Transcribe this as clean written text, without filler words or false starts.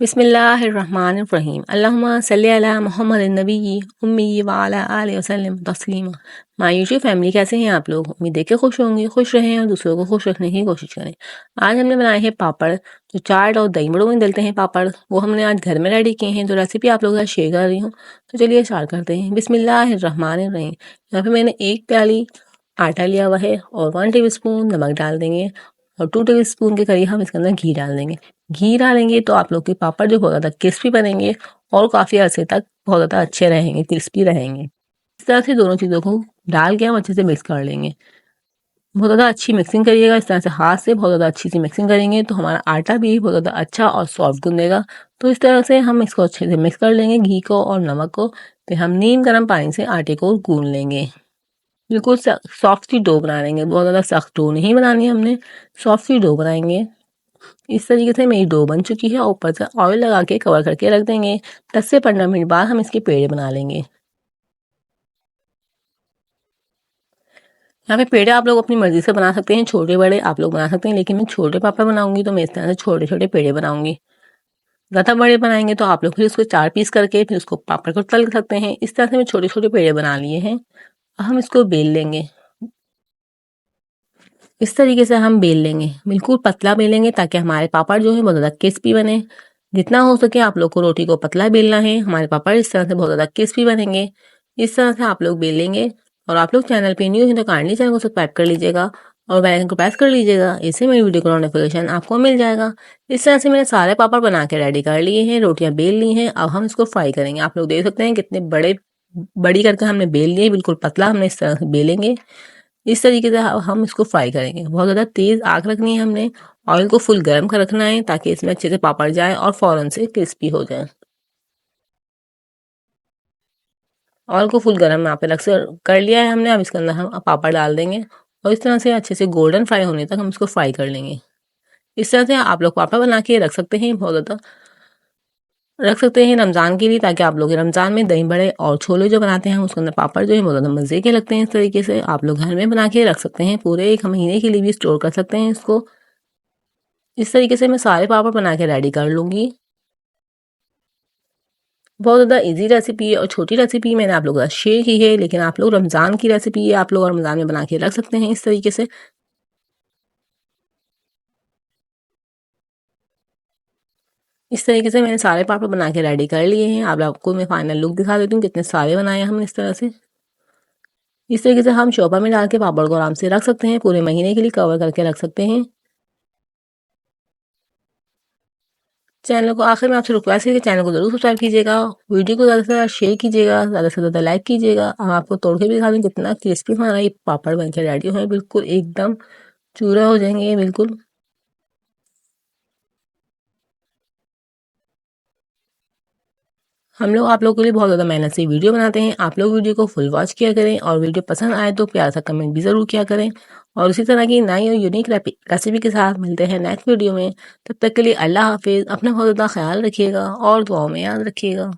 बिस्मिल्लाहिर्रहमानिर्रहीम अल्लाहुम्मा सल्ली अला मुहम्मद नबी उम्मी व अला आलिहि वसल्लम तस्लीमा। माय यूट्यूब फैमिली, कैसे हैं आप लोग? उम्मीद है कि खुश होंगे, खुश रहें और दूसरों को खुश रखने की कोशिश करें। आज हमने बनाए हैं पापड़, जो चाट और दही बड़ों में डलते हैं पापड़, वो हमने आज घर में रेडी किए हैं। जो रेसिपी आप लोगों के साथ शेयर कर रही हूँ, तो चलिए स्टार्ट करते हैं। बिस्मिल्लाहिर्रहमानिर्रहीम। यहाँ पे मैंने 1 प्याली आटा लिया हुआ है और 1 टेबलस्पून नमक डाल देंगे और 2 टेबलस्पून के करीब हम इसके अंदर घी डाल देंगे। घी डालेंगे तो आप लोग के पापड़ जो बहुत ज़्यादा क्रिस्पी बनेंगे और काफ़ी अरसे तक बहुत ज़्यादा अच्छे रहेंगे, क्रिस्पी रहेंगे। इस तरह से दोनों चीज़ों को डाल के हम अच्छे से मिक्स कर लेंगे। बहुत ज़्यादा अच्छी मिक्सिंग करिएगा, इस तरह से हाथ से बहुत ज़्यादा अच्छी सी मिक्सिंग करेंगे तो हमारा आटा भी बहुत ज़्यादा अच्छा और सॉफ्ट गूंदेगा। तो इस तरह से हम इसको अच्छे से मिक्स कर लेंगे, घी को और नमक को। फिर हम नीम गर्म पानी से आटे को गूंद लेंगे। बिल्कुल सॉफ्ट सी डो बना लेंगे, बहुत ज़्यादा सख्त डो नहीं बनानी है हमने, सॉफ्ट सी डो बनाएंगे। इस तरीके से मेरी डो बन चुकी है और ऊपर से ऑयल लगा के कवर करके रख देंगे। 10 से 15 मिनट बाद हम इसके पेड़े बना लेंगे। यहाँ पे पेड़े आप लोग अपनी मर्जी से बना सकते हैं, छोटे बड़े आप लोग बना सकते हैं, लेकिन मैं छोटे पापड़ बनाऊंगी तो मैं इस तरह से छोटे छोटे पेड़े बनाऊंगी। ज़्यादा बड़े बनाएंगे तो आप लोग फिर उसको 4 पीस करके फिर उसको पापड़ को तल सकते हैं। इस तरह से मैं छोटे छोटे पेड़े बना लिए हैं। हम इसको बेल लेंगे। इस तरीके से हम बेल लेंगे, बिल्कुल पतला बेलेंगे ताकि हमारे पापड़ जो है बहुत ज़्यादा क्रिस्पी बने। जितना हो सके आप लोग को रोटी को पतला बेलना है। हमारे पापड़ इस तरह से बहुत ज़्यादा क्रिस्पी बनेंगे। इस तरह से आप लोग बेलेंगे। और आप लोग चैनल पे न्यू हैं तो काइंडली चैनल को सब्सक्राइब कर लीजिएगा और बेल आइकन को प्रेस कर लीजिएगा, इससे मेरी वीडियो का नोटिफिकेशन आपको मिल जाएगा। इस तरह से मैंने सारे पापड़ बना के रेडी कर लिए हैं, रोटियां बेल ली हैं। अब हम इसको फ्राई करेंगे। आप लोग देख सकते हैं कितने बड़ी करके हमने बेल लिए, बिल्कुल पतला हमने इस तरह से बेलेंगे। इस तरीके से हम इसको फ्राई करेंगे। बहुत ज़्यादा तेज़ आग रखनी है हमने, ऑयल को फुल गर्म कर रखना है ताकि इसमें अच्छे से पापड़ जाए और फौरन से क्रिस्पी हो जाए। ऑयल को फुल गर्म यहाँ पे रख कर लिया है हमने। अब इसके अंदर हम पापड़ डाल देंगे और इस तरह से अच्छे से गोल्डन फ्राई होने तक हम इसको फ्राई कर लेंगे। इस तरह से आप लोग पापड़ बना के रख सकते हैं, बहुत ज़्यादा रख सकते हैं रमज़ान के लिए, ताकि आप लोग रमज़ान में दही बड़े और छोले जो बनाते हैं उसके अंदर पापड़ जो है बहुत ज़्यादा मज़े के लगते हैं। इस तरीके से आप लोग घर में बना के रख सकते हैं, पूरे 1 महीने के लिए भी स्टोर कर सकते हैं इसको। इस तरीके से मैं सारे पापड़ बना के रेडी कर लूँगी। बहुत ज़्यादा इजी रेसिपी है और छोटी रेसिपी मैंने आप लोगों के साथ शेयर की है, लेकिन आप लोग रमज़ान की रेसिपी है, आप लोग रमज़ान में बना के रख सकते हैं इस तरीके से। इस तरीके से मैंने सारे पापड़ बना के रेडी कर लिए हैं। अब आपको मैं फाइनल लुक दिखा देती हूँ कितने सारे बनाए हैं हमने इस तरह से। इस तरीके से हम चॉपर में डाल के पापड़ को आराम से रख सकते हैं, पूरे महीने के लिए कवर करके रख सकते हैं। चैनल को आखिर में आपसे रिक्वेस्ट है कि चैनल को जरूर सब्सक्राइब कीजिएगा, वीडियो को ज़्यादा से ज़्यादा शेयर कीजिएगा, ज़्यादा से ज़्यादा लाइक कीजिएगा। अब आपको तोड़ के भी दिखा दूँ कितना क्रिस्पी हमारा ये पापड़ बन के रेडी है, बिल्कुल एकदम चूरा हो जाएंगे बिल्कुल। हम लोग आप लोगों के लिए बहुत ज़्यादा मेहनत से वीडियो बनाते हैं। आप लोग वीडियो को फुल वॉच किया करें और वीडियो पसंद आए तो प्यार सा कमेंट भी ज़रूर किया करें। और उसी तरह की नई और यूनिक रेसिपी के साथ मिलते हैं नेक्स्ट वीडियो में। तब तक के लिए अल्लाह हाफिज़। अपना बहुत ज़्यादा ख्याल रखिएगा और दुआओं में याद रखिएगा।